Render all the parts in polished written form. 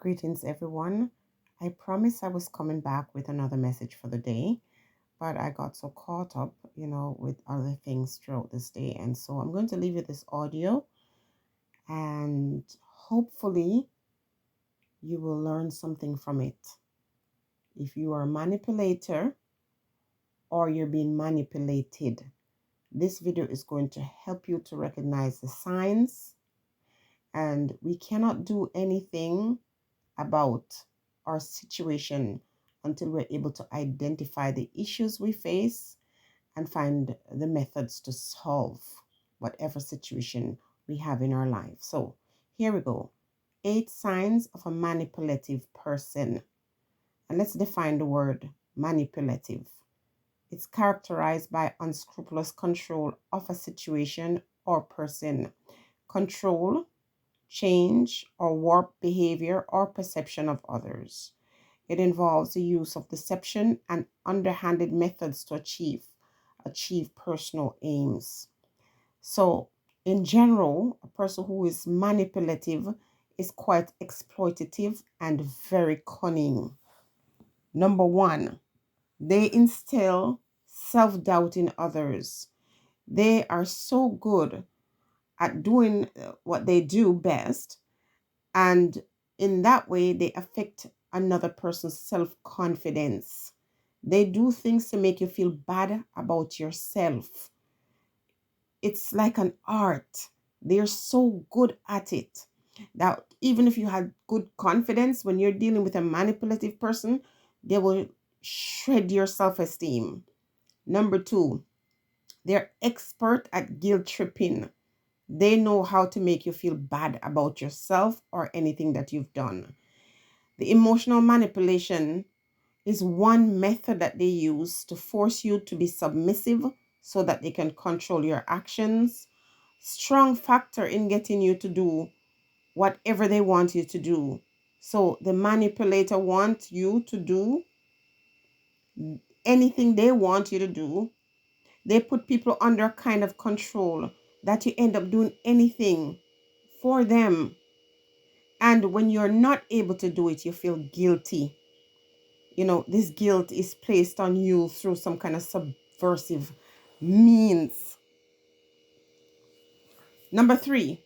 Greetings, everyone. I promised I was coming back with another message for the day, but I got so caught up, with other things throughout this day. And so I'm going to leave you this audio, and hopefully you will learn something from it. If you are a manipulator or you're being manipulated, this video is going to help you to recognize the signs. And we cannot do anything about our situation until we're able to identify the issues we face and find the methods to solve whatever situation we have in our life. So here we go. 8 signs of a manipulative person. And let's define the word manipulative. It's characterized by unscrupulous control of a situation or person. Control, change, or warp behavior or perception of others. It involves the use of deception and underhanded methods to achieve personal aims. So, in general, a person who is manipulative is quite exploitative and very cunning. Number 1, they instill self-doubt in others. They are so good at doing what they do best, and in that way they affect another person's self-confidence. They do things to make you feel bad about yourself. It's like an art. They're so good at it that even if you had good confidence, when you're dealing with a manipulative person, they will shred your self-esteem. Number 2, they're expert at guilt tripping. They know how to make you feel bad about yourself or anything that you've done. The emotional manipulation is one method that they use to force you to be submissive so that they can control your actions. Strong factor in getting you to do whatever they want you to do. So the manipulator wants you to do anything they want you to do. They put people under a kind of control that you end up doing anything for them. And when you're not able to do it, you feel guilty. This guilt is placed on you through some kind of subversive means. Number 3,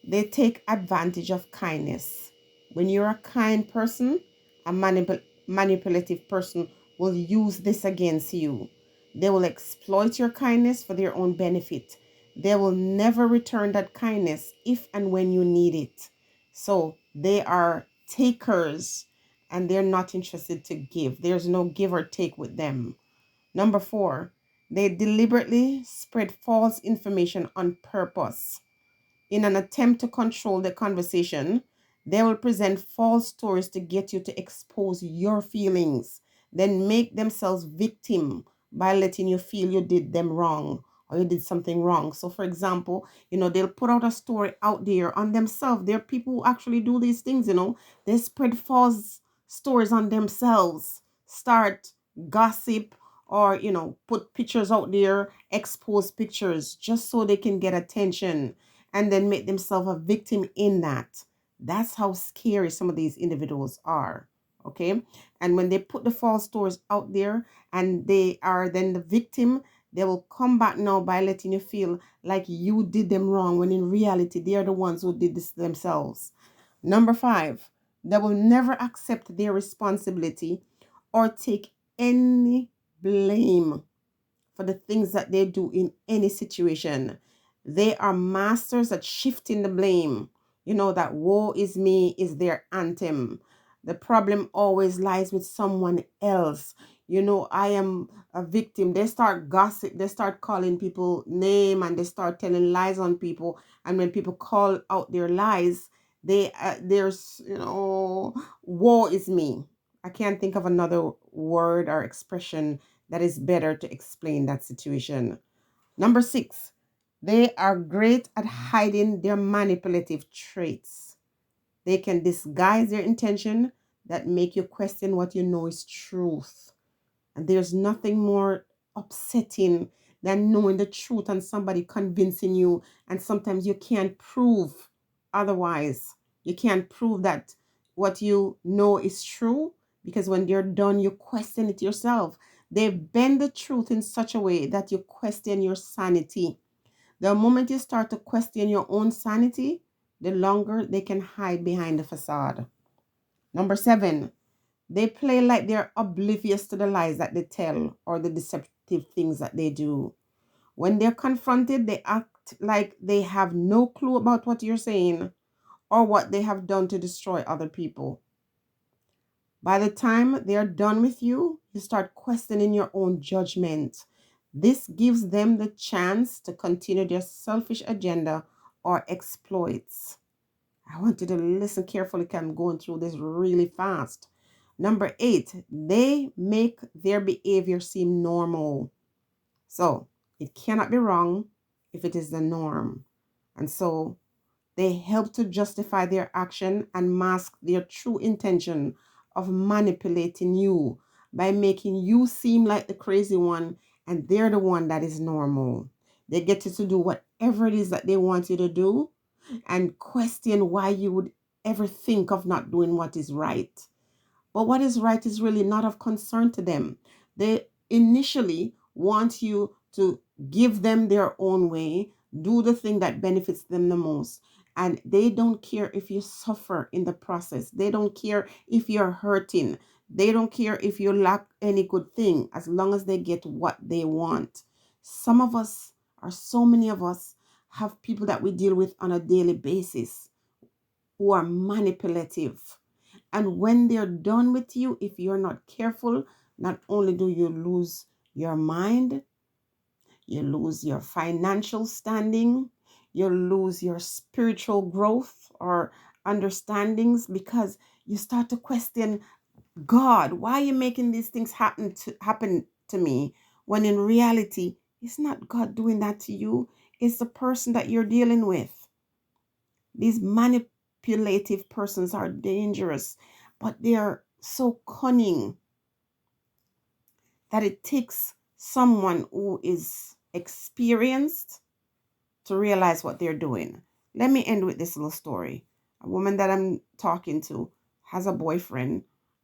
they take advantage of kindness. When you're a kind person, a manipulative person will use this against you. They will exploit your kindness for their own benefit. They will never return that kindness if and when you need it. So they are takers and they're not interested to give. There's no give or take with them. Number 4, they deliberately spread false information on purpose. In an attempt to control the conversation, they will present false stories to get you to expose your feelings, then make themselves victim by letting you feel you did them wrong or you did something wrong. So for example, they'll put out a story out there on themselves. There are people who actually do these things, they spread false stories on themselves, start gossip, or put pictures out there, expose pictures just so they can get attention and then make themselves a victim in that. That's how scary some of these individuals are. Okay. And when they put the false stories out there and they are then the victim, they will come back now by letting you feel like you did them wrong, when in reality, they are the ones who did this themselves. Number 5, they will never accept their responsibility or take any blame for the things that they do in any situation. They are masters at shifting the blame. That woe is me is their anthem. The problem always lies with someone else. I am a victim. They start gossip. They start calling people name and they start telling lies on people. And when people call out their lies, there's woe is me. I can't think of another word or expression that is better to explain that situation. Number 6, they are great at hiding their manipulative traits. They can disguise their intention that make you question what you know is truth. And there's nothing more upsetting than knowing the truth and somebody convincing you, and sometimes you can't prove otherwise. You can't prove that what you know is true, because when you're done, you question it yourself. They bend the truth in such a way that you question your sanity. The moment you start to question your own sanity, the longer they can hide behind the facade. Number 7, they play like they're oblivious to the lies that they tell or the deceptive things that they do. When they're confronted, they act like they have no clue about what you're saying or what they have done to destroy other people. By the time they're done with you, you start questioning your own judgment. This gives them the chance to continue their selfish agenda or exploits. I want you to listen carefully because I'm going through this really fast. Number 8, they make their behavior seem normal. So it cannot be wrong if it is the norm. And so they help to justify their action and mask their true intention of manipulating you by making you seem like the crazy one and they're the one that is normal. They get you to do whatever it is that they want you to do and question why you would ever think of not doing what is right. But what is right is really not of concern to them. They initially want you to give them their own way, do the thing that benefits them the most. And they don't care if you suffer in the process. They don't care if you're hurting. They don't care if you lack any good thing as long as they get what they want. Some of us, or so many of us, have people that we deal with on a daily basis who are manipulative. And when they're done with you, if you're not careful, not only do you lose your mind, you lose your financial standing, you lose your spiritual growth or understandings, because you start to question God, why are you making these things happen to me? When in reality, it's not God doing that to you, it's the person that you're dealing with. These manipulative persons are dangerous, but they are so cunning that it takes someone who is experienced to realize what they're doing. Let me end with this little story. A woman that I'm talking to has a boyfriend,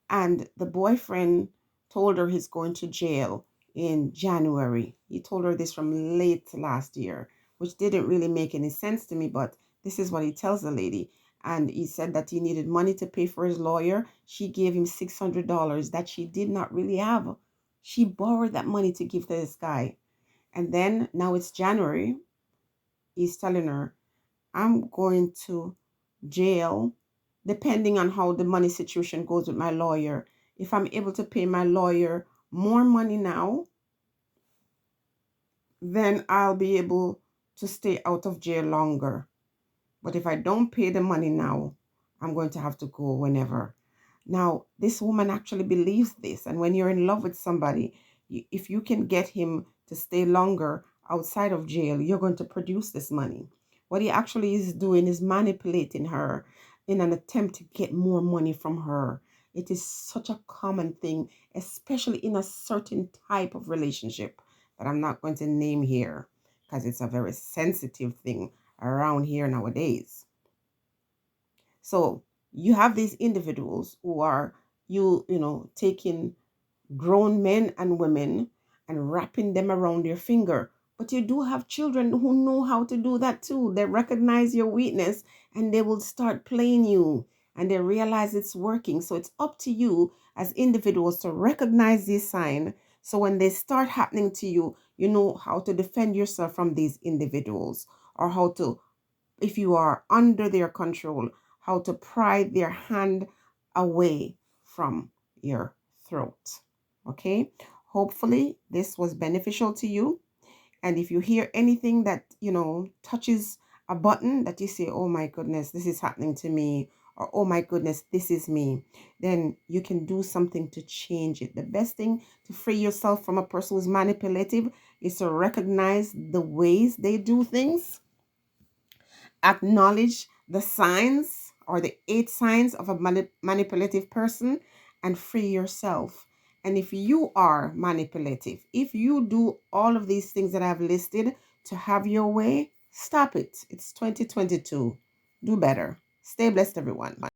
and the boyfriend told her he's going to jail in January. He told her this from late last year, which didn't really make any sense to me, but this is what he tells the lady. And he said that he needed money to pay for his lawyer. She gave him $600 that she did not really have. She borrowed that money to give to this guy. And then now it's January. He's telling her, I'm going to jail depending on how the money situation goes with my lawyer. If I'm able to pay my lawyer more money now, then I'll be able to stay out of jail longer. But if I don't pay the money now, I'm going to have to go whenever. Now, this woman actually believes this. And when you're in love with somebody, if you can get him to stay longer outside of jail, you're going to produce this money. What he actually is doing is manipulating her in an attempt to get more money from her. It is such a common thing, especially in a certain type of relationship that I'm not going to name here because it's a very sensitive thing around here nowadays. So you have these individuals who are taking grown men and women and wrapping them around your finger. But you do have children who know how to do that too. They recognize your weakness and they will start playing you and they realize it's working. So it's up to you as individuals to recognize this sign. So when they start happening to you, you know how to defend yourself from these individuals, or how to, if you are under their control, how to pry their hand away from your throat. Okay, hopefully this was beneficial to you. And if you hear anything that touches a button that you say, oh my goodness, this is happening to me, or oh my goodness, this is me, then you can do something to change it. The best thing to free yourself from a person who's manipulative is to recognize the ways they do things, acknowledge the signs or the 8 signs of a manipulative person, and free yourself. And if you are manipulative, if you do all of these things that I've listed to have your way, stop it. It's 2022. Do better. Stay blessed, everyone.